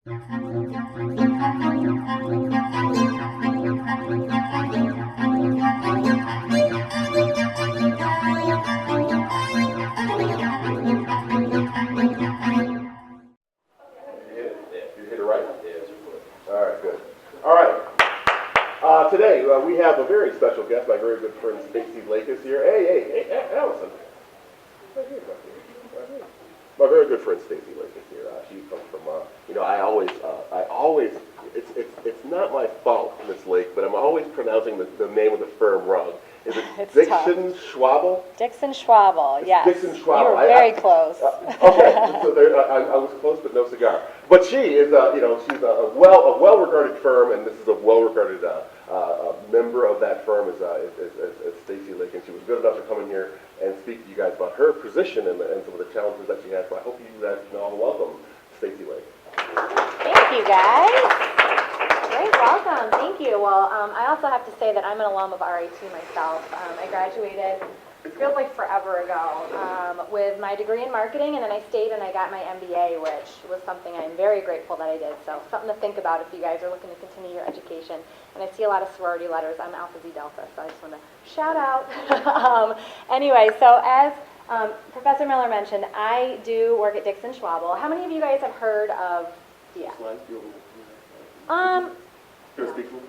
You hit it right? Yes. All right, good. All right. Today we have a very special guest. My very good friend Stacy Lake is here. Hey, Allison. Right here, right here, right here. My very good friend Stacy Lake is here. She comes from, I always, it's not my fault, Miss Lake, but I'm always pronouncing the name of the firm wrong. Is it It's Dixon Schwabel? Dixon Schwabel, yes. Dixon Schwabel. You were very close. Okay, so there, I was close, but no cigar. But she is, she's a well-regarded firm, and this is a well-regarded member of that firm is Stacy Lake, and she was good enough to come in here and speak to you guys about her position and some of the challenges that she has. So I hope you guys can all welcome Stacy Lake. Thank you, guys. Great welcome. Thank you. Well, I also have to say that I'm an alum of RIT myself. I graduated, it feels like forever ago, with my degree in marketing, and then I stayed and I got my MBA, which was something I'm very grateful that I did. So something to think about if you guys are looking to continue your education. And I see a lot of sorority letters. I'm Alpha Z Delta, so I just want to shout out. Anyway, so as Professor Miller mentioned, I do work at Dixon Schwabel. How many of you guys have heard of DS? No,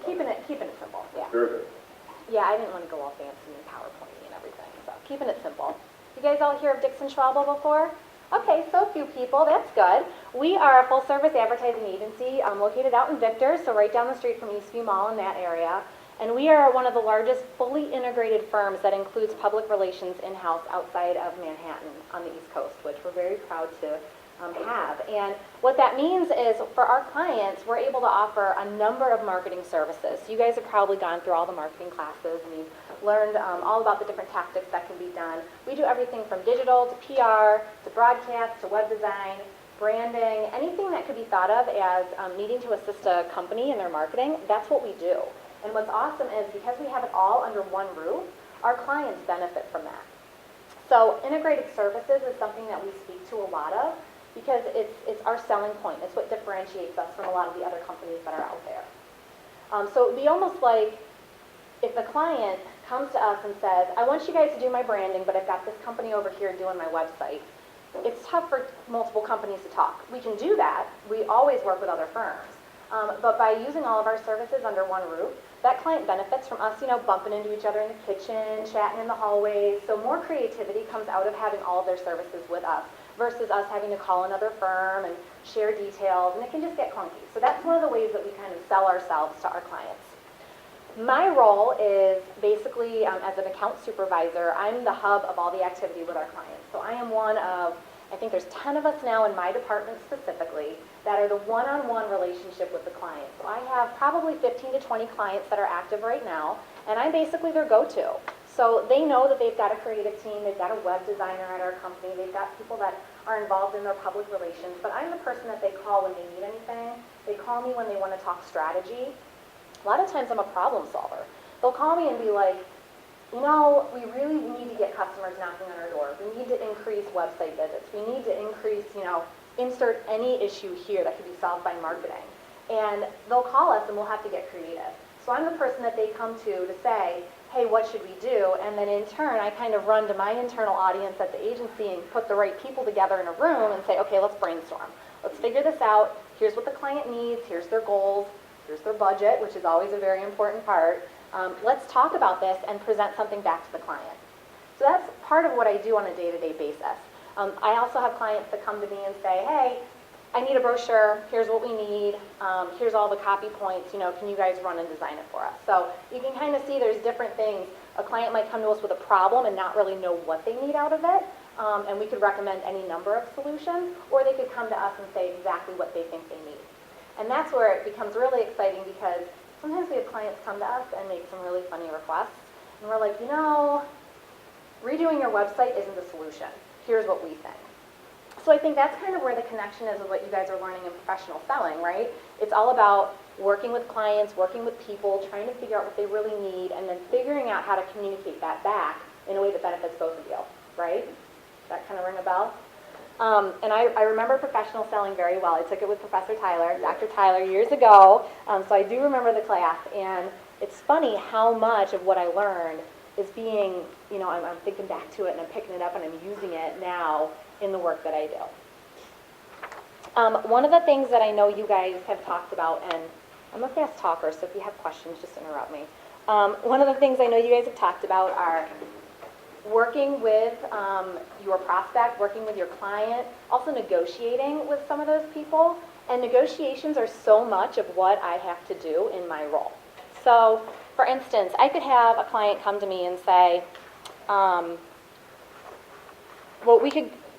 keeping it simple. Yeah. Very good. Yeah, I didn't want to go all fancy and PowerPoint and everything, so keeping it simple. You guys all hear of Dixon Schwabel before? Okay, so a few people, that's good. We are a full-service advertising agency located out in Victor, so right down the street from Eastview Mall in that area. And we are one of the largest fully integrated firms that includes public relations in-house outside of Manhattan on the East Coast, which we're very proud to have. And what that means is for our clients, we're able to offer a number of marketing services. So you guys have probably gone through all the marketing classes and you've learned all about the different tactics that can be done. We do everything from digital to PR to broadcast to web design, branding, anything that could be thought of as needing to assist a company in their marketing, that's what we do. And what's awesome is because we have it all under one roof, our clients benefit from that. So integrated services is something that we speak to a lot of because it's our selling point. It's what differentiates us from a lot of the other companies that are out there. So it would be almost like if the client comes to us and says, I want you guys to do my branding, but I've got this company over here doing my website. It's tough for multiple companies to talk. We can do that. We always work with other firms. But by using all of our services under one roof, that client benefits from us, bumping into each other in the kitchen, chatting in the hallways. So more creativity comes out of having all of their services with us versus us having to call another firm and share details, and it can just get clunky. So that's one of the ways that we kind of sell ourselves to our clients. My role is basically as an account supervisor, I'm the hub of all the activity with our clients. So I am one of, I think there's 10 of us now in my department specifically that are the one-on-one relationship with the client. So I have probably 15 to 20 clients that are active right now, and I'm basically their go-to. So they know that they've got a creative team, they've got a web designer at our company, they've got people that are involved in their public relations, but I'm the person that they call when they need anything. They call me when they want to talk strategy. A lot of times I'm a problem solver. They'll call me and be like, we really need to get customers knocking on our door. We need to increase website visits. We need to increase, insert any issue here that could be solved by marketing. And they'll call us and we'll have to get creative. So I'm the person that they come to say, hey, what should we do? And then in turn, I kind of run to my internal audience at the agency and put the right people together in a room and say, okay, let's brainstorm. Let's figure this out. Here's what the client needs. Here's their goals. Here's their budget, which is always a very important part. Let's talk about this and present something back to the client. So that's part of what I do on a day-to-day basis. I also have clients that come to me and say, hey, I need a brochure, here's what we need, here's all the copy points, can you guys run and design it for us? So you can kind of see there's different things. A client might come to us with a problem and not really know what they need out of it, and we could recommend any number of solutions, or they could come to us and say exactly what they think they need. And that's where it becomes really exciting because sometimes we have clients come to us and make some really funny requests, and we're like, redoing your website isn't the solution. Here's what we think. So I think that's kind of where the connection is with what you guys are learning in professional selling, right? It's all about working with clients, working with people, trying to figure out what they really need, and then figuring out how to communicate that back in a way that benefits both of you, right? Does that kind of ring a bell? And I remember professional selling very well. I took it with Professor Tyler, Dr. Tyler, years ago, so I do remember the class. And it's funny how much of what I learned is being, I'm thinking back to it and I'm picking it up and I'm using it now in the work that I do. One of the things that I know you guys have talked about, and I'm a fast talker, so if you have questions, just interrupt me. One of the things I know you guys have talked about are working with your prospect, working with your client, also negotiating with some of those people. And negotiations are so much of what I have to do in my role. So, for instance, I could have a client come to me and say,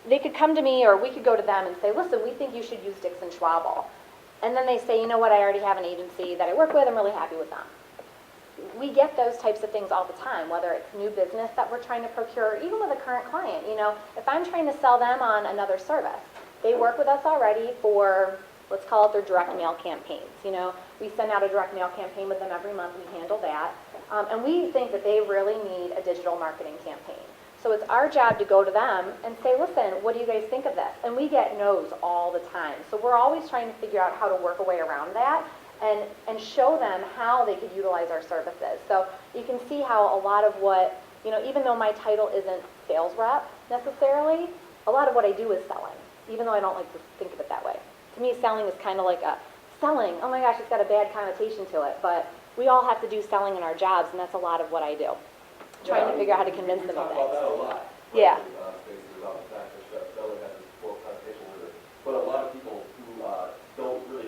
they could come to me or we could go to them and say, listen, we think you should use Dixon Schwabel. And then they say, you know what, I already have an agency that I work with, I'm really happy with them. We get those types of things all the time, whether it's new business that we're trying to procure, or even with a current client. If I'm trying to sell them on another service, they work with us already for, let's call it their direct mail campaigns. We send out a direct mail campaign with them every month, we handle that. And we think that they really need a digital marketing campaign. So it's our job to go to them and say, listen, what do you guys think of this? And we get no's all the time. So we're always trying to figure out how to work a way around that and show them how they could utilize our services. So you can see how a lot of what, even though my title isn't sales rep necessarily, a lot of what I do is selling, even though I don't like to think of it that way. To me, selling is kind of like selling. Oh my gosh, it's got a bad connotation to it, but we all have to do selling in our jobs, and that's a lot of what I do. Trying to figure out how to convince them of things. We talk about that a lot. Yeah. Basically about the fact that selling has this poor connotation with it. But a lot of people who don't really,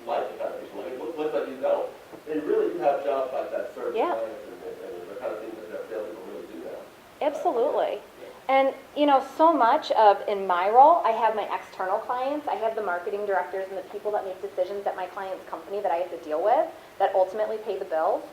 like the connotation, like it looks like you don't. They really do have jobs like that, service clients and the kind of things that salespeople really do now. Absolutely. And, so much of, in my role, I have my external clients, I have the marketing directors and the people that make decisions at my client's company that I have to deal with that ultimately pay the bills.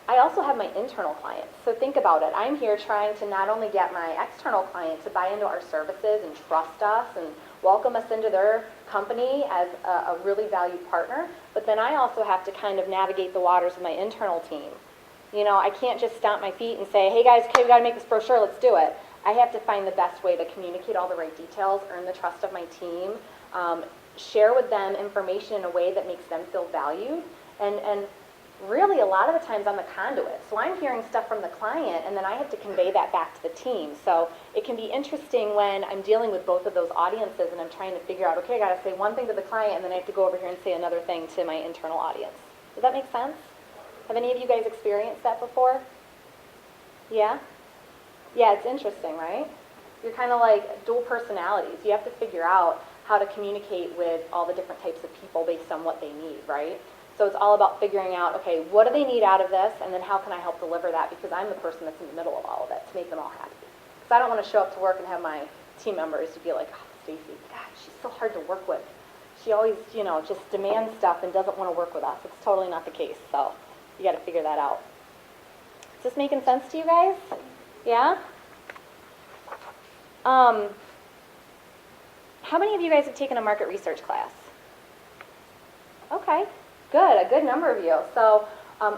I also have my internal clients. So think about it. I'm here trying to not only get my external client to buy into our services and trust us and welcome us into their company as a really valued partner, but then I also have to kind of navigate the waters with my internal team. I can't just stomp my feet and say, hey guys, okay, we got to make this brochure, let's do it. I have to find the best way to communicate all the right details, earn the trust of my team, share with them information in a way that makes them feel valued, and really a lot of the times I'm the conduit. So I'm hearing stuff from the client, and then I have to convey that back to the team. So it can be interesting when I'm dealing with both of those audiences and I'm trying to figure out, okay, I got to say one thing to the client, and then I have to go over here and say another thing to my internal audience. Does that make sense? Have any of you guys experienced that before? Yeah? Yeah, it's interesting, right? You're kind of like dual personalities. You have to figure out how to communicate with all the different types of people based on what they need, right? So it's all about figuring out, okay, what do they need out of this, and then how can I help deliver that, because I'm the person that's in the middle of all of it to make them all happy. Because I don't want to show up to work and have my team members to be like, oh, Stacy, God, she's so hard to work with. She always, just demands stuff and doesn't want to work with us. It's totally not the case, so you got to figure that out. Is this making sense to you guys? Yeah? How many of you guys have taken a market research class? Okay. Good, a good number of you. So I'll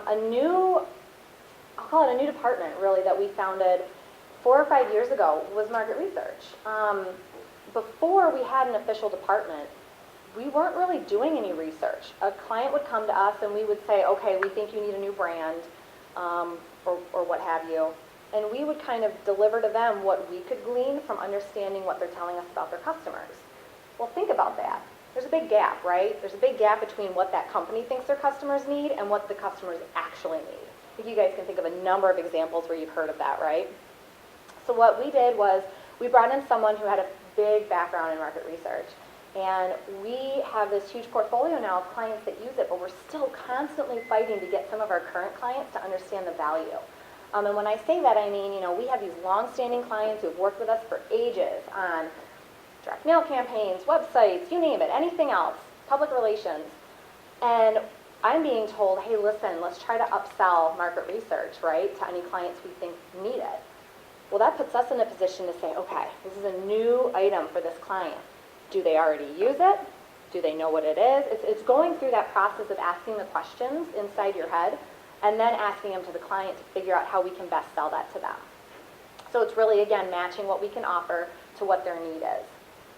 call it a new department, really, that we founded 4 or 5 years ago was market research. Before we had an official department, we weren't really doing any research. A client would come to us and we would say, okay, we think you need a new brand, or what have you. And we would kind of deliver to them what we could glean from understanding what they're telling us about their customers. Well, think about that. There's a big gap, right? There's a big gap between what that company thinks their customers need and what the customers actually need. I think you guys can think of a number of examples where you've heard of that, right? So what we did was we brought in someone who had a big background in market research. And we have this huge portfolio now of clients that use it, but we're still constantly fighting to get some of our current clients to understand the value. And when I say that, I mean, we have these long-standing clients who have worked with us for ages on direct mail campaigns, websites, you name it, anything else, public relations. And I'm being told, hey, listen, let's try to upsell market research, right, to any clients we think need it. Well, that puts us in a position to say, okay, this is a new item for this client. Do they already use it? Do they know what it is? It's going through that process of asking the questions inside your head and then asking them to the client to figure out how we can best sell that to them. So it's really, again, matching what we can offer to what their need is.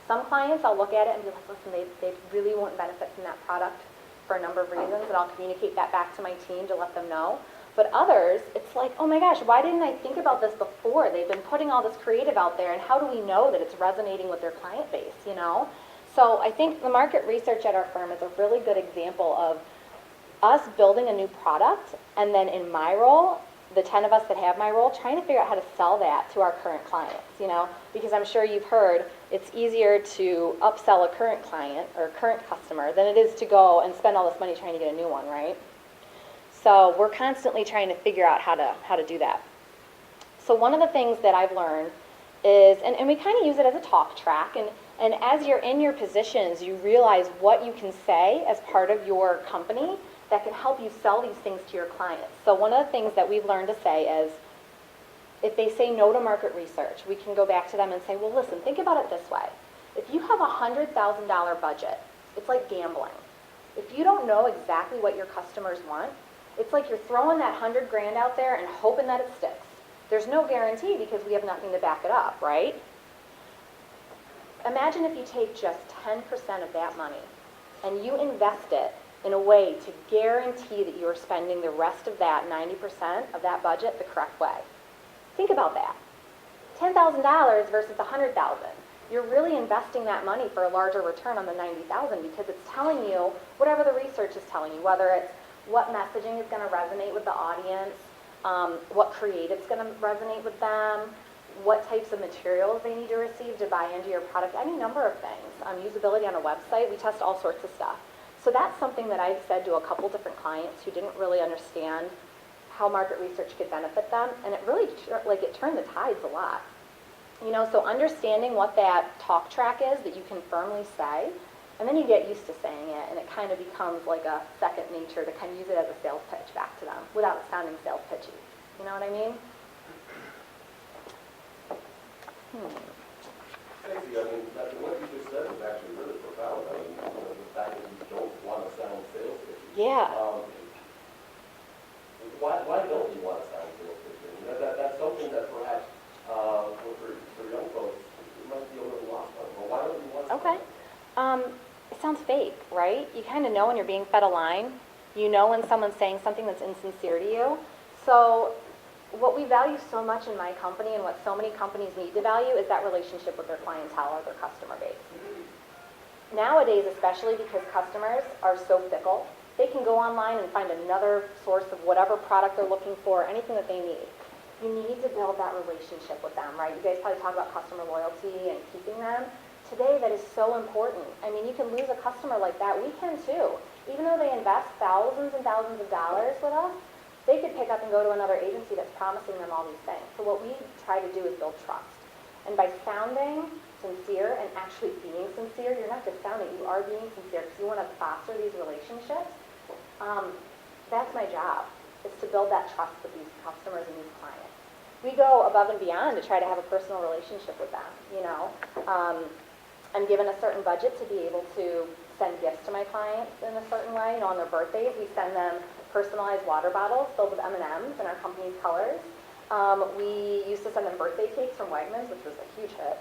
Some clients, I'll look at it and be like, listen, they really won't benefit from that product for a number of reasons, and I'll communicate that back to my team to let them know. But others, it's like, oh my gosh, why didn't I think about this before? They've been putting all this creative out there, and how do we know that it's resonating with their client base, you know? So I think the market research at our firm is a really good example of us building a new product, and then in my role, the 10 of us that have my role, trying to figure out how to sell that to our current clients, you know? Because I'm sure you've heard it's easier to upsell a current client or current customer than it is to go and spend all this money trying to get a new one, right? So we're constantly trying to figure out how to do that. So one of the things that I've learned is, and we kind of use it as a talk track, and as you're in your positions, you realize what you can say as part of your company that can help you sell these things to your clients. So one of the things that we've learned to say is, if they say no to market research, we can go back to them and say, well, listen, think about it this way. If you have a $100,000 budget, it's like gambling. If you don't know exactly what your customers want, it's like you're throwing that 100 grand out there and hoping that it sticks. There's no guarantee because we have nothing to back it up, right? Imagine if you take just 10% of that money and you invest it in a way to guarantee that you are spending the rest of that 90% of that budget the correct way. Think about that. $10,000 versus $100,000. You're really investing that money for a larger return on the $90,000 because it's telling you whatever the research is telling you, whether it's what messaging is going to resonate with the audience, what creative is going to resonate with them, what types of materials they need to receive to buy into your product, any number of things. Usability on a website, we test all sorts of stuff. So that's something that I've said to a couple different clients who didn't really understand how market research could benefit them, and it really, it turned the tides a lot. You know, so understanding what that talk track is that you can firmly say, and then you get used to saying it, and it kind of becomes like a second nature to kind of use it as a sales pitch back to them without it sounding sales pitchy. You know what I mean? Stacy, I mean, what you just said is actually really profound. I mean, the fact that you don't want to sound sales pitchy. Yeah. Why don't you want to sound sales pitchy? You know, that's something that perhaps for young folks it might be a little lost on. Well, why don't you want to? Okay. It sounds fake, right? You kind of know when you're being fed a line. You know when someone's saying something that's insincere to you. So what we value so much in my company and what so many companies need to value is that relationship with their clientele or their customer base. Nowadays, especially because customers are so fickle, they can go online and find another source of whatever product they're looking for, anything that they need. You need to build that relationship with them, right? You guys probably talk about customer loyalty and keeping them. Today, that is so important. I mean, you can lose a customer like that. We can too. Even though they invest thousands and thousands of dollars with us, they could pick up and go to another agency that's promising them all these things. So what we try to do is build trust. And by sounding sincere and actually being sincere, you're not just sounding, you are being sincere because you want to foster these relationships. That's my job, is to build that trust with these customers and these clients. We go above and beyond to try to have a personal relationship with them, you know. I'm given a certain budget to be able to send gifts to my clients in a certain way. You know, on their birthdays, we send them personalized water bottles filled with M&Ms in our company's colors. We used to send them birthday cakes from Wegmans, which was a huge hit.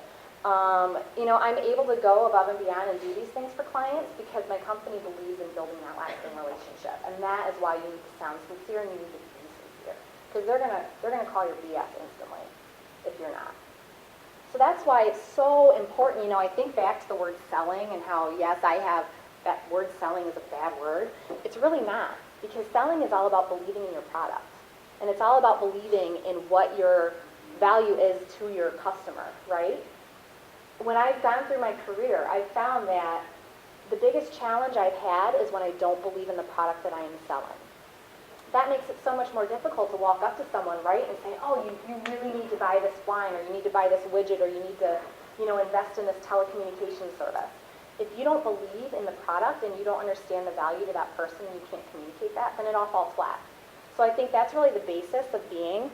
You know, I'm able to go above and beyond and do these things for clients because my company believes in building that lasting relationship. And that is why you need to sound sincere and you need to be sincere. Because they're gonna call your BS instantly if you're not. So that's why it's so important. You know, I think back to the word selling and how, yes, I have that word selling is a bad word. It's really not, because selling is all about believing in your product. And it's all about believing in what your value is to your customer, right? When I've gone through my career, I've found that the biggest challenge I've had is when I don't believe in the product that I am selling. That makes it so much more difficult to walk up to someone, right, and say, oh, you really need to buy this wine, or you need to buy this widget, or you need to, you know, invest in this telecommunications service. If you don't believe in the product and you don't understand the value to that person and you can't communicate that, then it all falls flat. So I think that's really the basis of being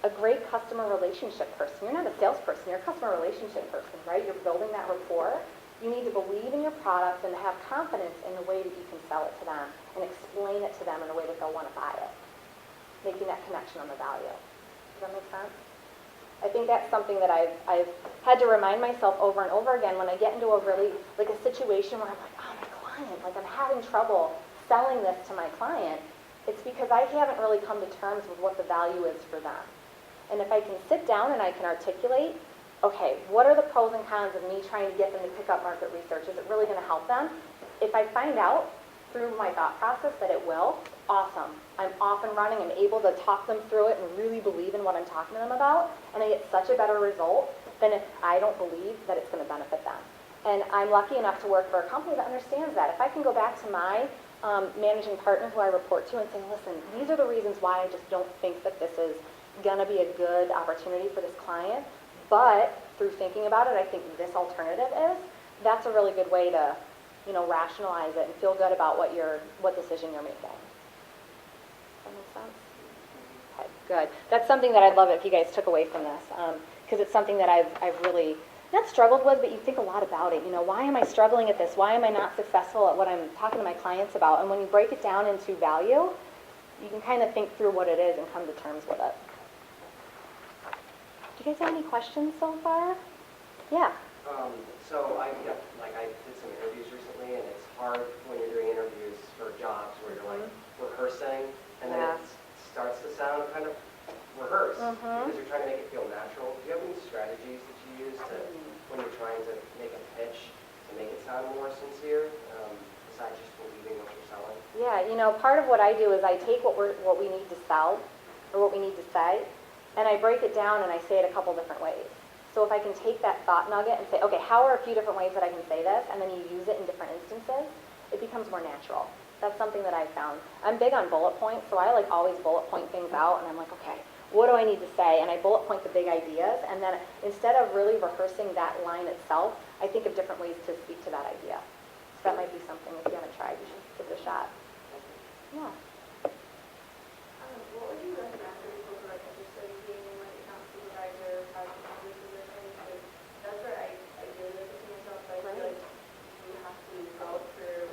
a great customer relationship person. You're not a salesperson, you're a customer relationship person, right? You're building that rapport. You need to believe in your product and have confidence in the way that you can sell it to them and explain it to them in a way that they'll want to buy it, making that connection on the value. Does that make sense? I think that's something that I've had to remind myself over and over again when I get into a really, like a situation where I'm like, oh, my client, like I'm having trouble selling this to my client. It's because I haven't really come to terms with what the value is for them. And if I can sit down and I can articulate, okay, what are the pros and cons of me trying to get them to pick up market research? Is it really going to help them? If I find out through my thought process that it will, awesome. I'm off and running. I'm able to talk them through it and really believe in what I'm talking to them about. And I get such a better result than if I don't believe that it's going to benefit them. And I'm lucky enough to work for a company that understands that. If I can go back to my managing partner who I report to and say, listen, these are the reasons why I just don't think that this is going to be a good opportunity for this client, but through thinking about it, I think this alternative is, that's a really good way to, rationalize it and feel good about what decision you're making. Does that make sense? Okay, good. That's something that I'd love it if you guys took away from this, because it's something that I've really not struggled with, but you think a lot about it. Why am I struggling at this? Why am I not successful at what I'm talking to my clients about? And when you break it down into value, you can kind of think through what it is and come to terms with it. Do you guys have any questions so far? Yeah. So I did some interviews recently, and it's hard when you're doing interviews for jobs where you're like rehearsing, and then it starts to sound kind of rehearsed because you're trying to make it feel natural. Do you have any strategies that you use when you're trying to make a pitch to make it sound more sincere, besides just believing what you're selling? Yeah, part of what I do is I take what we need to sell or what we need to say, and I break it down and I say it a couple different ways. So if I can take that thought nugget and say, okay, how are a few different ways that I can say this, and then you use it in different instances, it becomes more natural. That's something that I've found. I'm big on bullet points, so I always bullet point things out, and I'm like, okay, what do I need to say? And I bullet point the big ideas, and then instead of really rehearsing that line itself, I think of different ways to speak to that idea. So that might be something, if you haven't tried, you should give it a shot. Yeah. What would you recommend for people who are interested in being like account supervisor, project manager position? Because that's what I really like to see myself, but I feel like you have to go through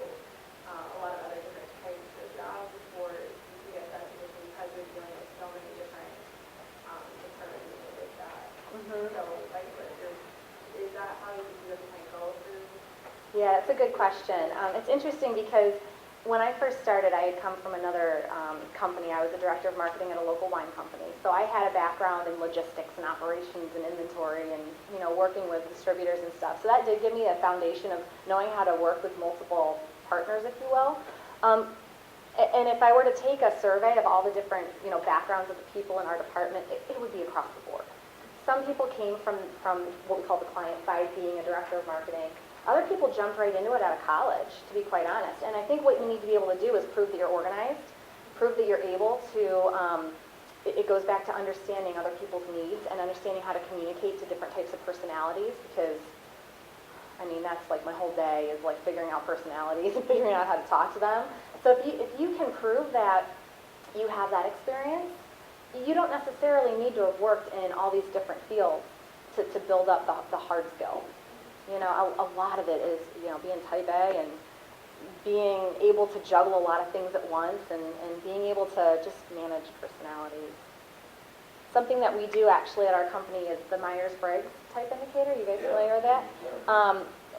a lot of other different types of jobs before you get that position because you're dealing with so many different departments and things like that. So is that how you really kind of go through? Yeah, that's a good question. It's interesting because when I first started, I had come from another company. I was a director of marketing at a local wine company. So I had a background in logistics and operations and inventory and, working with distributors and stuff. So that did give me a foundation of knowing how to work with multiple partners, if you will. And if I were to take a survey of all the different, backgrounds of the people in our department, it would be across the board. Some people came from what we call the client side, being a director of marketing. Other people jumped right into it out of college, to be quite honest. And I think what you need to be able to do is prove that you're organized, prove that you're able to, it goes back to understanding other people's needs and understanding how to communicate to different types of personalities, because, that's like my whole day is like figuring out personalities and figuring out how to talk to them. So if you can prove that you have that experience, you don't necessarily need to have worked in all these different fields to build up the hard skills. A lot of it is, being type A and being able to juggle a lot of things at once and being able to just manage personalities. Something that we do actually at our company is the Myers-Briggs type indicator. You guys familiar with that?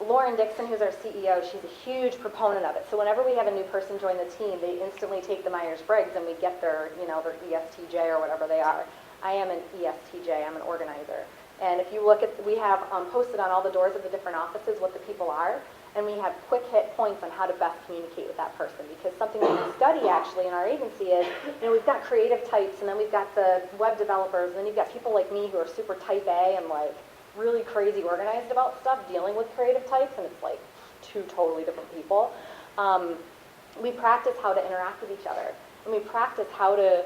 Lauren Dixon, who's our CEO, she's a huge proponent of it. So whenever we have a new person join the team, they instantly take the Myers-Briggs and we get their ESTJ or whatever they are. I am an ESTJ, I'm an organizer. And if you look at, we have posted on all the doors of the different offices what the people are, and we have quick hit points on how to best communicate with that person. Because something that we study actually in our agency is, we've got creative types, and then we've got the web developers, and then you've got people like me who are super type A and like really crazy organized about stuff, dealing with creative types, and it's like two totally different people. We practice how to interact with each other, and we practice how to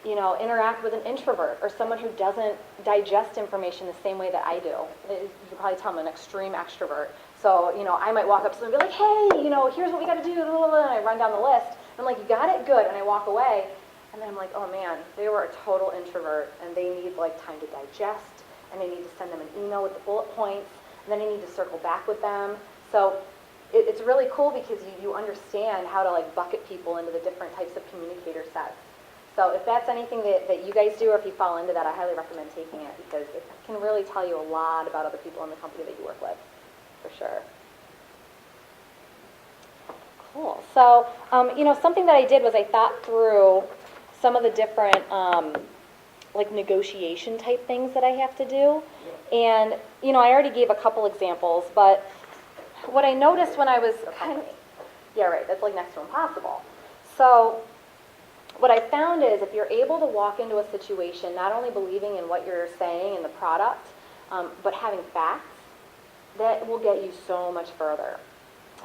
interact with an introvert or someone who doesn't digest information the same way that I do. You can probably tell I'm an extreme extrovert. So, I might walk up to them and be like, hey, here's what we got to do, and I run down the list. And I'm like, you got it? Good. And I walk away, and then I'm like, oh man, they were a total introvert, and they need time to digest, and I need to send them an email with the bullet points, and then I need to circle back with them. So it's really cool because you understand how to bucket people into the different types of communicator sets. So if that's anything that you guys do, or if you fall into that, I highly recommend taking it, because it can really tell you a lot about other people in the company that you work with, for sure. Cool. So, something that I did was I thought through some of the different, like negotiation type things that I have to do. And, I already gave a couple examples, but what I noticed when I was yeah, right, that's like next to impossible. So what I found is if you're able to walk into a situation not only believing in what you're saying and the product, but having facts, that will get you so much further.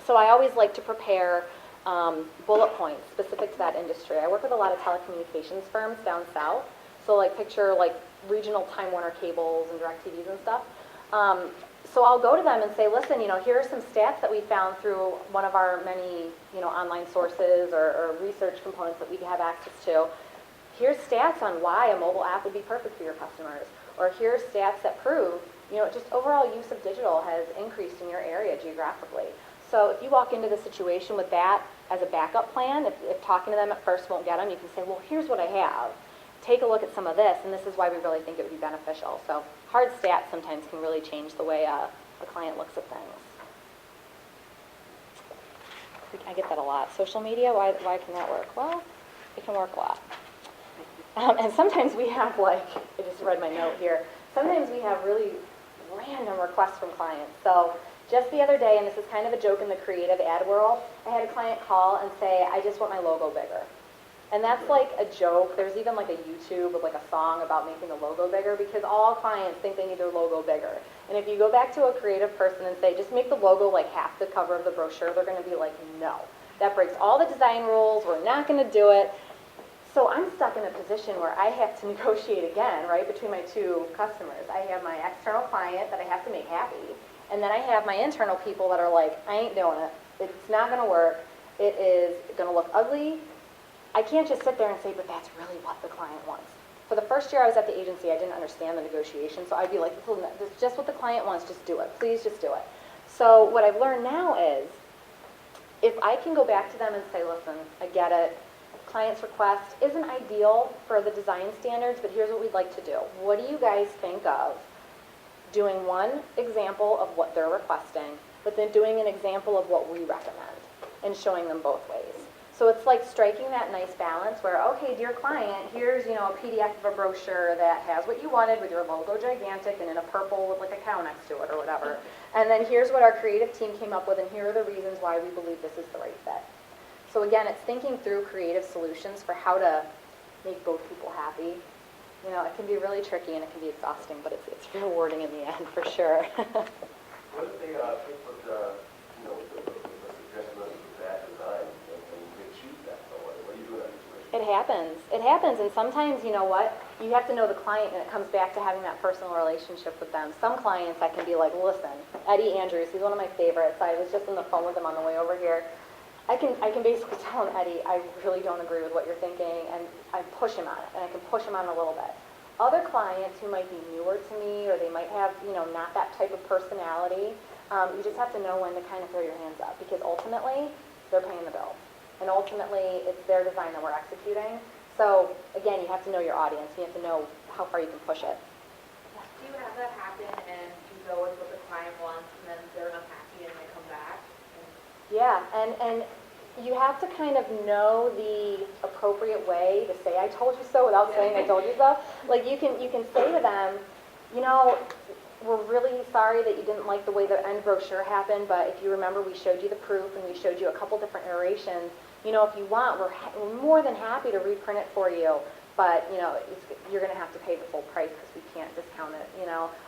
So I always like to prepare bullet points specific to that industry. I work with a lot of telecommunications firms down south, so like picture like regional Time Warner cables and DirecTVs and stuff. So I'll go to them and say, listen, here are some stats that we found through one of our many, online sources or research components that we have access to. Here's stats on why a mobile app would be perfect for your customers. Or here's stats that prove, just overall use of digital has increased in your area geographically. So if you walk into the situation with that as a backup plan, if talking to them at first won't get them, you can say, well, here's what I have. Take a look at some of this, and this is why we really think it would be beneficial. So hard stats sometimes can really change the way a client looks at things. I get that a lot. Social media, why can that work? Well, it can work a lot. And sometimes we have I just read my note here, sometimes we have really random requests from clients. So just the other day, and this is kind of a joke in the creative ad world, I had a client call and say, I just want my logo bigger. And that's like a joke. There's even like a YouTube of like a song about making the logo bigger, because all clients think they need their logo bigger. And if you go back to a creative person and say, just make the logo like half the cover of the brochure, they're going to be like, no. That breaks all the design rules. We're not going to do it. So I'm stuck in a position where I have to negotiate again, right, between my two customers. I have my external client that I have to make happy, and then I have my internal people that are like, I ain't doing it. It's not going to work. It is going to look ugly. I can't just sit there and say, but that's really what the client wants. For the first year I was at the agency, I didn't understand the negotiation, so I'd be like, this is just what the client wants, just do it. Please just do it. So what I've learned now is, if I can go back to them and say, listen, I get it. Client's request isn't ideal for the design standards, but here's what we'd like to do. What do you guys think of doing one example of what they're requesting, but then doing an example of what we recommend, and showing them both ways? So it's like striking that nice balance where, okay, dear client, here's, a PDF of a brochure that has what you wanted with your logo gigantic and in a purple with like a cow next to it or whatever. And then here's what our creative team came up with, and here are the reasons why we believe this is the right fit. So again, it's thinking through creative solutions for how to make both people happy. It can be really tricky and it can be exhausting, but it's rewarding in the end for sure. What if they take what the suggestion of that design and they choose that? So what do you do in that situation? It happens, and sometimes, you know what, you have to know the client, and it comes back to having that personal relationship with them. Some clients I can be like, listen, Eddie Andrews, he's one of my favorites. I was just on the phone with him on the way over here. I can basically tell him, Eddie, I really don't agree with what you're thinking, and I push him on it, and I can push him on a little bit. Other clients who might be newer to me, or they might have, not that type of personality, you just have to know when to kind of throw your hands up, because ultimately, they're paying the bill. And ultimately, it's their design that we're executing. So, again, you have to know your audience. You have to know how far you can push it. Do you have that happen and you go with what the client wants and then they're not happy and they come back? Yeah, and you have to kind of know the appropriate way to say I told you so without saying I told you so. Like you can say to them, we're really sorry that you didn't like the way the end brochure happened, but if you remember, we showed you the proof and we showed you a couple different iterations. If you want, we're more than happy to reprint it for you, but you're going to have to pay the full price because we can't discount it.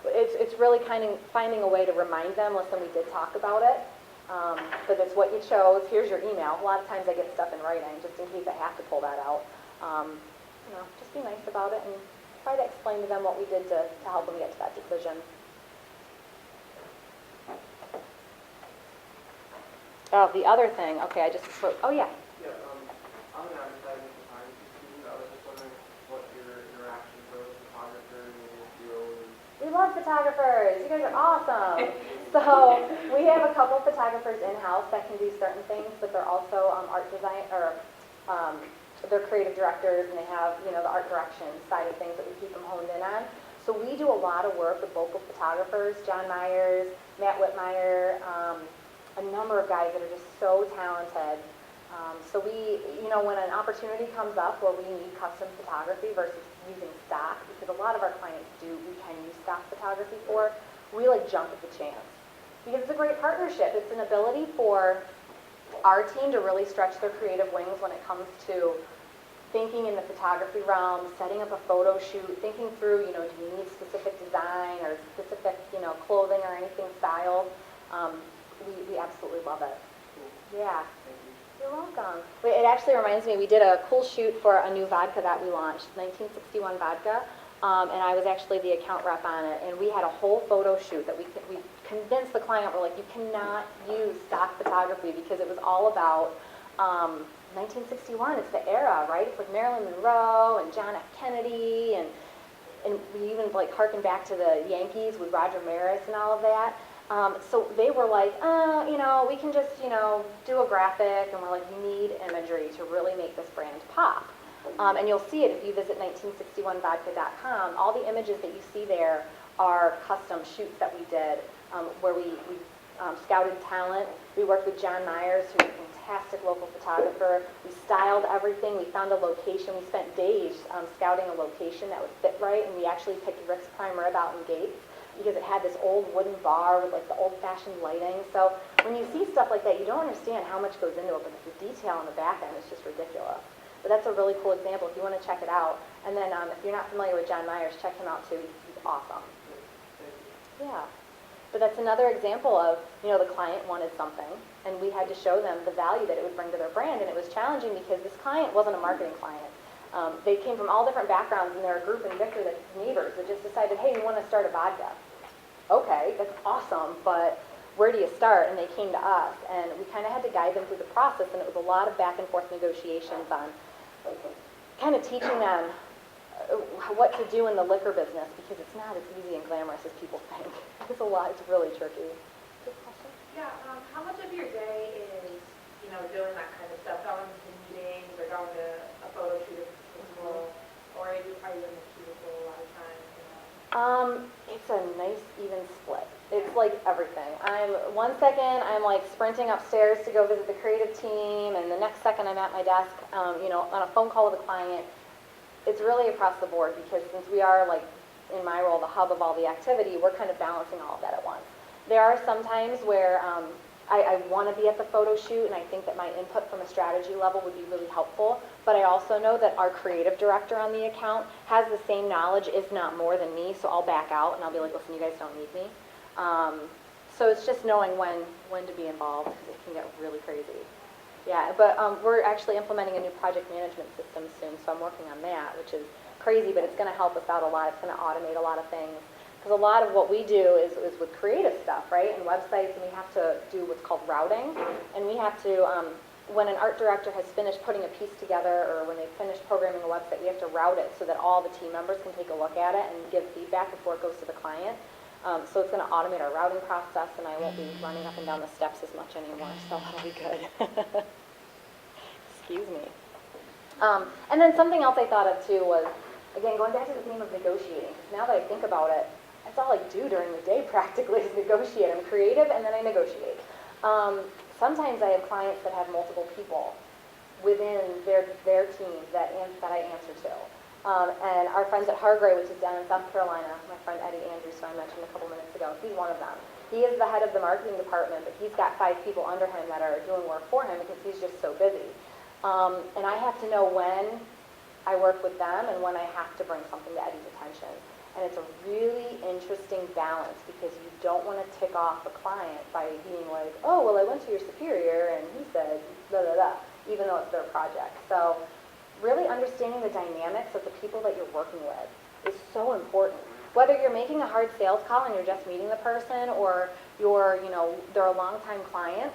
It's really kind of finding a way to remind them, listen, we did talk about it. But it's what you chose. Here's your email. A lot of times I get stuff in writing, just in case I have to pull that out. Just be nice about it and try to explain to them what we did to help them get to that decision. Oh, the other thing. Okay, I just spoke. Oh, yeah. Yeah, I'm an advertising photography student. I was just wondering what your interactions are with photographers and videos. We love photographers. You guys are awesome. So we have a couple photographers in-house that can do certain things, but they're also art design or they're creative directors and they have, you know, the art direction side of things that we keep them honed in on. So we do a lot of work with local photographers, John Myers, Matt Whitmire, a number of guys that are just so talented. So we, you know, when an opportunity comes up where we need custom photography versus using stock, because a lot of our clients we can use stock photography for, we like jump at the chance. Because it's a great partnership. It's an ability for our team to really stretch their creative wings when it comes to thinking in the photography realm, setting up a photo shoot, thinking through, you know, do you need specific design or specific, you know, clothing or anything styled. We absolutely love it. Yeah. You're welcome. It actually reminds me, we did a cool shoot for a new vodka that we launched, 1961 vodka, and I was actually the account rep on it, and we had a whole photo shoot that we convinced the client, we're like, you cannot use stock photography because it was all about 1961. It's the era, right? It's like Marilyn Monroe and John F. Kennedy, and we even like harken back to the Yankees with Roger Maris and all of that. So they were like, you know, we can just, you know, do a graphic, and we're like, you need imagery to really make this brand pop. And you'll see it if you visit 1961vodka.com. All the images that you see there are custom shoots that we did, where we scouted talent. We worked with John Myers, who's a fantastic local photographer. We styled everything. We found a location. We spent days scouting a location that would fit right, and we actually picked Rick's Prime Rib out in Gates because it had this old wooden bar with like the old-fashioned lighting. So when you see stuff like that, you don't understand how much goes into it, but the detail on the back end is just ridiculous. But that's a really cool example if you want to check it out. And then if you're not familiar with John Myers, check him out too. He's awesome. Yeah. But that's another example of, you know, the client wanted something, and we had to show them the value that it would bring to their brand, and it was challenging because this client wasn't a marketing client. They came from all different backgrounds, and they're a group in Victor that's neighbors that just decided, hey, we want to start a vodka. Okay, that's awesome, but where do you start? And they came to us, and we kind of had to guide them through the process, and it was a lot of back and forth negotiations on kind of teaching them what to do in the liquor business, because it's not as easy and glamorous as people think. It's a lot, it's really tricky. Good question? Yeah, how much of your day is, you know, doing that kind of stuff, going to meetings or going to a photo shoot at the school, or are you in the cubicle a lot of times? It's a nice even split. It's like everything. One second I'm like sprinting upstairs to go visit the creative team, and the next second I'm at my desk, you know, on a phone call with a client. It's really across the board, because since we are, like, in my role, the hub of all the activity, we're kind of balancing all of that at once. There are some times where I want to be at the photo shoot, and I think that my input from a strategy level would be really helpful, but I also know that our creative director on the account has the same knowledge, if not more than me, so I'll back out, and I'll be like, listen, you guys don't need me. So it's just knowing when to be involved, because it can get really crazy. Yeah, but we're actually implementing a new project management system soon, so I'm working on that, which is crazy, but it's going to help us out a lot. It's going to automate a lot of things. Because a lot of what we do is with creative stuff, right, and websites, and we have to do what's called routing. And we have to, when an art director has finished putting a piece together, or when they've finished programming a website, we have to route it so that all the team members can take a look at it and give feedback before it goes to the client. So it's going to automate our routing process, and I won't be running up and down the steps as much anymore, so that'll be good. Excuse me. And then something else I thought of too was, again, going back to the theme of negotiating, because now that I think about it, that's all I do during the day practically is negotiate. I'm creative and then I negotiate. Sometimes I have clients that have multiple people within their team that I answer to. And our friends at Hargrave, which is down in South Carolina, my friend Eddie Andrews, who I mentioned a couple minutes ago, he's one of them. He is the head of the marketing department, but he's got 5 people under him that are doing work for him because he's just so busy. And I have to know when I work with them and when I have to bring something to Eddie's attention. And it's a really interesting balance, because you don't want to tick off a client by being like, oh, well, I went to your superior and he said, da da da, even though it's their project. So really understanding the dynamics of the people that you're working with is so important. Whether you're making a hard sales call and you're just meeting the person, or you're, you know, they're a longtime client,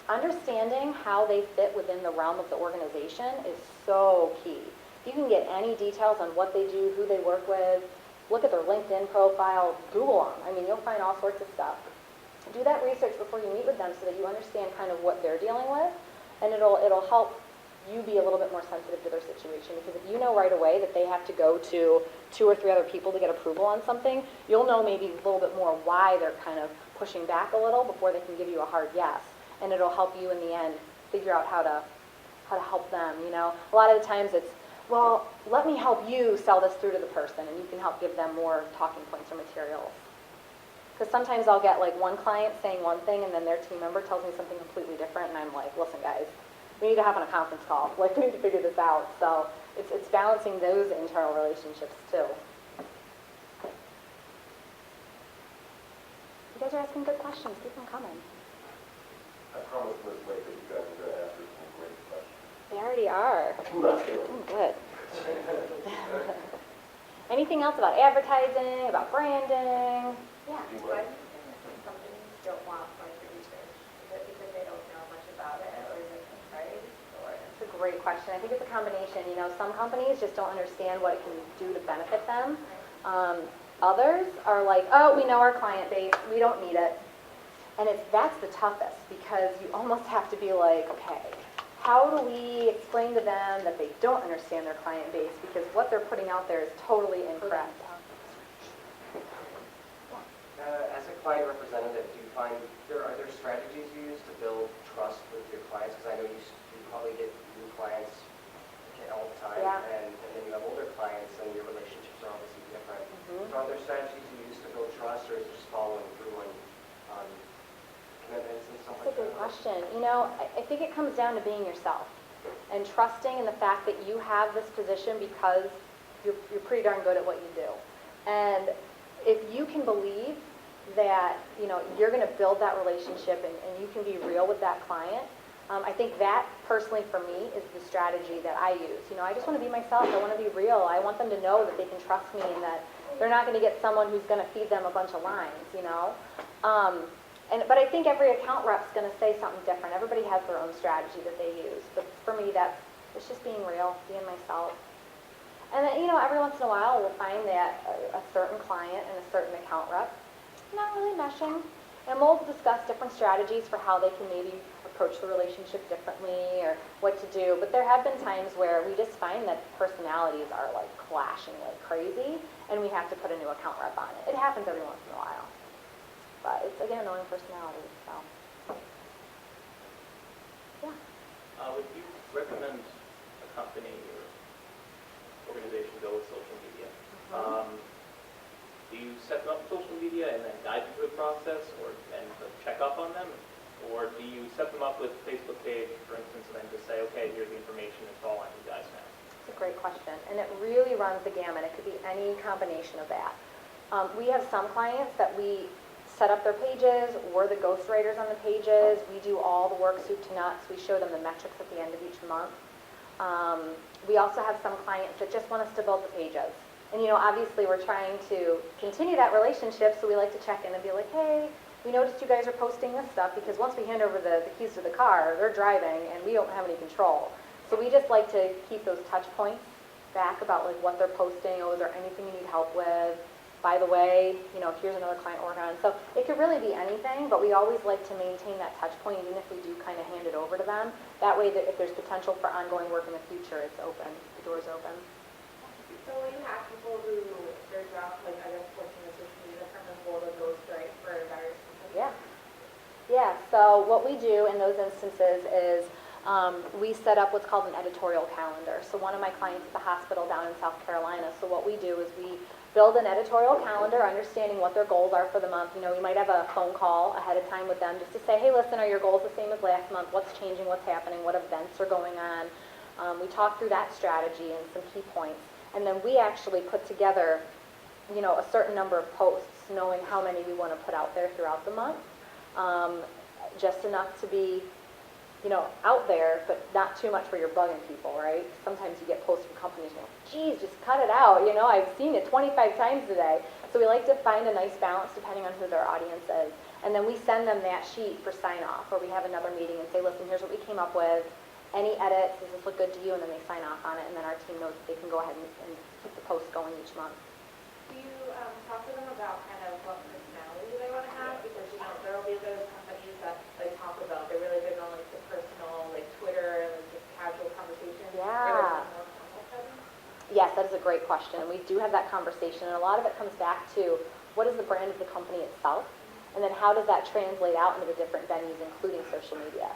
understanding how they fit within the realm of the organization is so key. If you can get any details on what they do, who they work with, look at their LinkedIn profile, Google them. I mean, you'll find all sorts of stuff. Do that research before you meet with them so that you understand kind of what they're dealing with, and it'll help you be a little bit more sensitive to their situation. Because if you know right away that they have to go to 2 or 3 other people to get approval on something, you'll know maybe a little bit more why they're kind of pushing back a little before they can give you a hard yes. And it'll help you in the end figure out how to help them, you know. A lot of the times it's, well, let me help you sell this through to the person, and you can help give them more talking points or materials. Because sometimes I'll get like one client saying one thing, and then their team member tells me something completely different, and I'm like, listen guys, we need to hop on a conference call. Like, we need to figure this out. So it's balancing those internal relationships too. You guys are asking good questions. Keep them coming. I promised Ms. Lake that you guys are going to ask her some great questions. They already are. Not kidding. Good. Anything else about advertising, about branding? Yeah. Why do you think some companies don't want market research? Is it because they don't know much about it, or is it the price, or? It's a great question. I think it's a combination. You know, some companies just don't understand what it can do to benefit them. Others are like, oh, we know our client base, we don't need it. And that's the toughest, because you almost have to be like, okay, how do we explain to them that they don't understand their client base, because what they're putting out there is totally incorrect. As a client representative, do you find are there strategies you use to build trust with your clients? Because I know you probably get new clients all the time, Yeah. and then you have older clients, and your relationships are obviously different. Mm-hmm. So are there strategies you use to build trust, or is it just following through on commitments and stuff That's a like good that? question. You know, I think it comes down to being yourself and trusting in the fact that you have this position because you're pretty darn good at what you do. And if you can believe that, you know, you're going to build that relationship and you can be real with that client, I think that personally for me is the strategy that I use. You know, I just want to be myself. I want to be real. I want them to know that they can trust me and that they're not going to get someone who's going to feed them a bunch of lines, you know. But I think every account rep's going to say something different. Everybody has their own strategy that they use. But for me, it's just being real, being myself. And then, you know, every once in a while, we'll find that a certain client and a certain account rep not really meshing. And we'll discuss different strategies for how they can maybe approach the relationship differently or what to do. But there have been times where we just find that personalities are like clashing like crazy, and we have to put a new account rep on it. It happens every once in a while. But it's, again, knowing personalities, so. Yeah. Would you recommend a company or organization go with social media? Do you set them up with social media and then guide them through the process and check up on them? Or do you set them up with a Facebook page, for instance, and then just say, okay, here's the information, it's all on you guys now? It's a great question, and it really runs the gamut. It could be any combination of that. We have some clients that we set up their pages, we're the ghostwriters on the pages, we do all the work soup to nuts, we show them the metrics at the end of each month. We also have some clients that just want us to build the pages. And, you know, obviously we're trying to continue that relationship, so we like to check in and be like, hey, we noticed you guys are posting this stuff, because once we hand over the keys to the car, they're driving and we don't have any control. So we just like to keep those touch points back about like what they're posting. Oh, is there anything you need help with? By the way, you know, here's another client working on. So it could really be anything, but we always like to maintain that touch point, even if we do kind of hand it over to them. That way, that if there's potential for ongoing work in the future, it's open, the door's open. So when you have people who their job, like I guess working in the social media department, will go strike for various reasons? Yeah. Yeah, so what we do in those instances is we set up what's called an editorial calendar. So one of my clients is a hospital down in South Carolina. So what we do is we build an editorial calendar, understanding what their goals are for the month. You know, we might have a phone call ahead of time with them just to say, hey, listen, are your goals the same as last month? What's changing? What's happening? What events are going on? We talk through that strategy and some key points. And then we actually put together, you know, a certain number of posts, knowing how many we want to put out there throughout the month. Just enough to be, you know, out there, but not too much where you're bugging people, right? Sometimes you get posts from companies going, geez, just cut it out. You know, I've seen it 25 times today. So we like to find a nice balance depending on who their audience is. And then we send them that sheet for sign-off, or we have another meeting and say, listen, here's what we came up with. Any edits, does this look good to you? And then they sign off on it, and then our team knows that they can go ahead and keep the post going each month. Do you talk to them about kind of what personality they want to have? Because, you know, there will be those companies that like talk about, they're really big on like the personal, like Twitter, and like just casual conversation Yes, that is a great question. We do have that conversation, and a lot of it comes back to what is the brand of the company itself, and then how does that translate out into the different venues, including social media.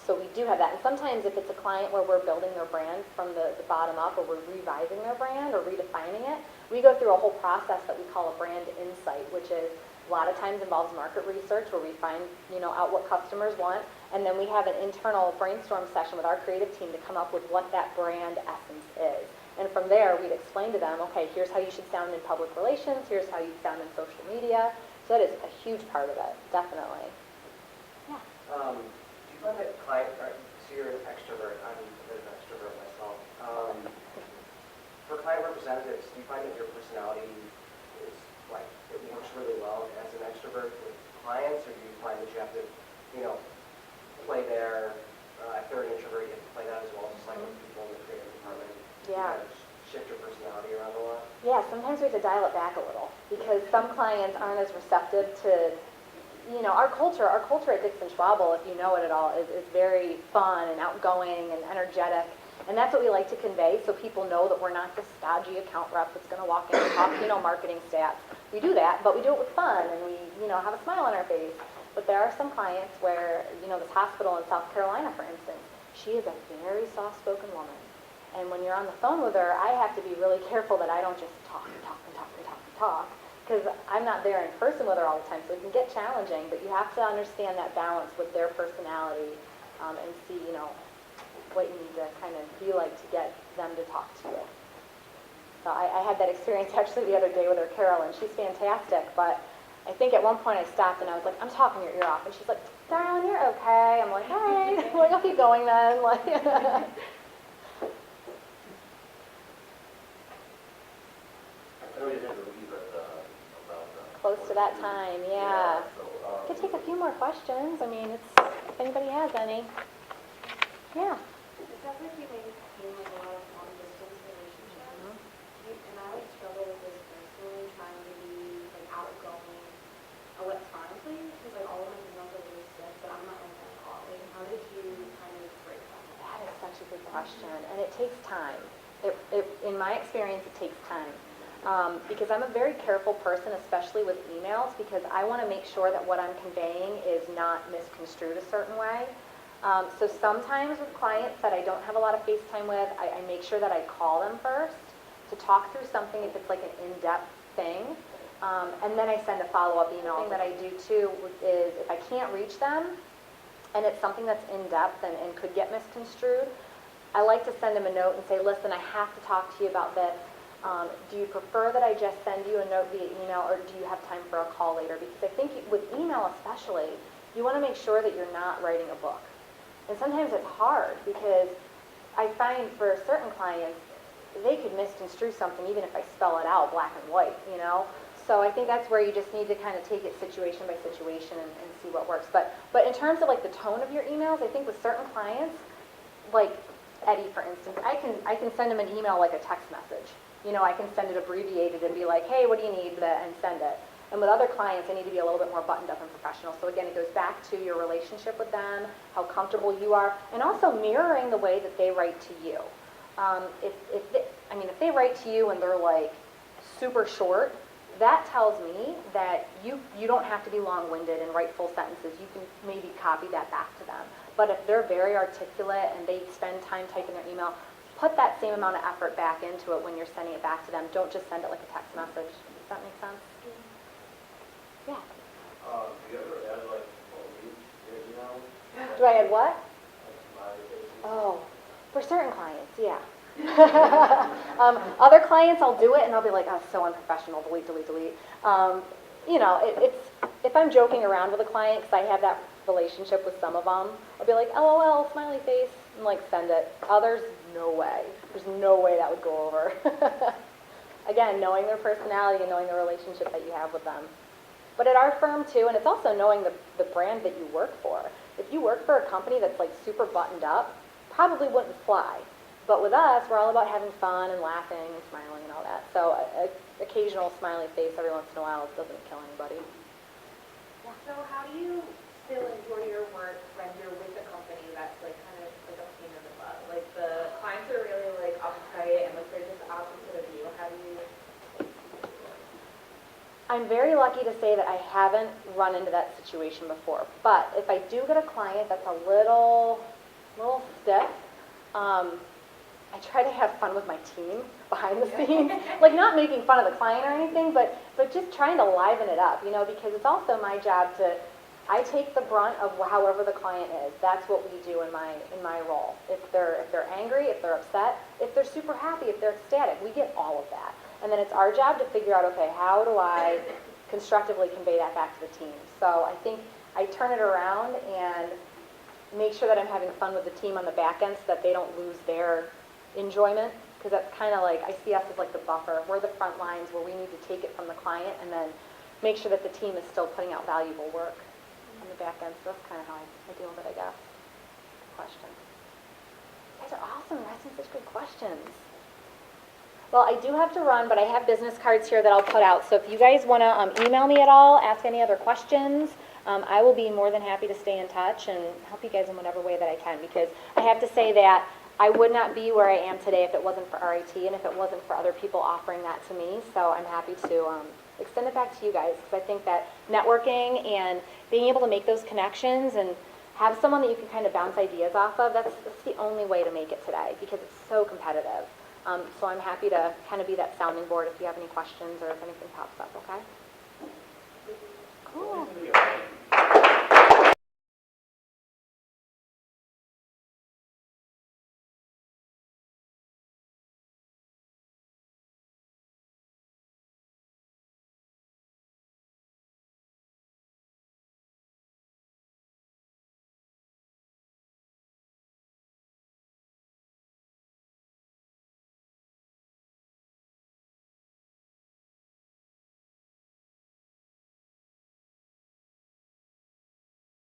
So we do have that. And sometimes if it's a client where we're building their brand from the bottom up, or we're revising their brand or redefining it, we go through a whole process that we call a brand insight, which is a lot of times involves market research where we find out what customers want, and then we have an internal brainstorm session with our creative team to come up with what that brand essence is. And from there, we'd explain to them, okay, here's how you should sound in public relations, here's how you sound in social media. So that is a huge part of it, definitely. Yeah. Do you find that so you're an extrovert, I'm a bit of an extrovert myself. For client representatives, do you find that your personality is like, it works really well as an extrovert with clients, or do you find that you have to, play there, if they're an introvert, you have to play that as well, just like with people in the creative department? Yeah. You kind of shift your personality around a lot? Yeah, sometimes we have to dial it back a little because some clients aren't as receptive to, our culture at Dixon Schwabel, if you know it at all, is very fun and outgoing and energetic. And that's what we like to convey, so people know that we're not this stodgy account rep that's going to walk in and talk, marketing stats. We do that, but we do it with fun, and we, have a smile on our face. But there are some clients where, this hospital in South Carolina, for instance, she is a very soft-spoken woman. And when you're on the phone with her, I have to be really careful that I don't just talk and talk and talk and talk and talk, because I'm not there in person with her all the time, so it can get challenging. But you have to understand that balance with their personality and see, what you need to kind of be like to get them to talk to you. So I had that experience actually the other day with her, Carolyn. She's fantastic, but I think at one point I stopped and I was like, I'm talking your ear off. And she's like, darling, you're okay. I'm like, all right. I'm like, I'll keep going then. Like, I know you had to leave at about close to that time, yeah. So, Could take a few more questions. I mean, if anybody has any. Yeah. It sounds like you maintain like a lot of long-distance relationships. And I struggle with this personally, trying to be like outgoing electronically, because like all of my emails are really sick, but I'm not like that at all. Like, how did you kind of break that? That is such a good question, and it takes time. In my experience, it takes time. Because I'm a very careful person, especially with emails, because I want to make sure that what I'm conveying is not misconstrued a certain way. So sometimes with clients that I don't have a lot of FaceTime with, I make sure that I call them first to talk through something if it's like an in-depth thing. And then I send a follow-up email. One thing that I do too is if I can't reach them and it's something that's in-depth and could get misconstrued, I like to send them a note and say, listen, I have to talk to you about this. Do you prefer that I just send you a note via email, or do you have time for a call later? Because I think with email especially, you want to make sure that you're not writing a book. And sometimes it's hard because I find for certain clients, they could misconstrue something even if I spell it out black and white, So I think that's where you just need to kind of take it situation by situation and see what works. But in terms of like the tone of your emails, I think with certain clients, like Eddie, for instance, I can send him an email like a text message. I can send it abbreviated and be like, hey, what do you need, and send it. And with other clients, I need to be a little bit more buttoned up and professional. So again, it goes back to your relationship with them, how comfortable you are, and also mirroring the way that they write to you. If they write to you and they're like super short, that tells me that you don't have to be long-winded and write full sentences. You can maybe copy that back to them. But if they're very articulate and they spend time typing their email, put that same amount of effort back into it when you're sending it back to them. Don't just send it like a text message. Does that make sense? Yeah. do you ever add like emojis, Do I add what? smiley faces? Oh, for certain clients, yeah. Other clients, I'll do it and I'll be like, oh, so unprofessional, delete, delete, delete. It's if I'm joking around with a client, because I have that relationship with some of them, I'll be like, LOL, smiley face, and like send it. Others, no way. There's no way that would go over. Again, knowing their personality and knowing the relationship that you have with them. But at our firm too, and it's also knowing the brand that you work for. If you work for a company that's like super buttoned up, probably wouldn't fly. But with us, we're all about having fun and laughing and smiling and all that. So occasional smiley face every once in a while doesn't kill anybody. So how do you still enjoy your work when you're with a company that's like kind of like a pain in the butt? Like the clients are really like uptight and like they're just out I'm very lucky to say that I haven't run into that situation before. But if I do get a client that's a little stiff, I try to have fun with my team behind the scenes. Like, not making fun of the client or anything, but just trying to liven it up, because it's also my job to, I take the brunt of however the client is. That's what we do in my role. If they're angry, if they're upset, if they're super happy, if they're ecstatic, we get all of that. And then it's our job to figure out, okay, how do I constructively convey that back to the team? So I think I turn it around and make sure that I'm having fun with the team on the back end so that they don't lose their enjoyment, because that's kind of like, I see us as like the buffer. We're the front lines where we need to take it from the client and then make sure that the team is still putting out valuable work on the back end. So that's kind of how I deal with it, I guess. Good question. You guys are awesome. You're asking such good questions. Well, I do have to run, but I have business cards here that I'll put out. So if you guys want to email me at all, ask any other questions, I will be more than happy to stay in touch and help you guys in whatever way that I can, because I have to say that I would not be where I am today if it wasn't for RIT and if it wasn't for other people offering that to me. So I'm happy to extend it back to you guys, because I think that networking and being able to make those connections and have someone that you can kind of bounce ideas off of, that's the only way to make it today, because it's so competitive. So I'm happy to kind of be that sounding board if you have any questions or if anything pops up, okay? Cool.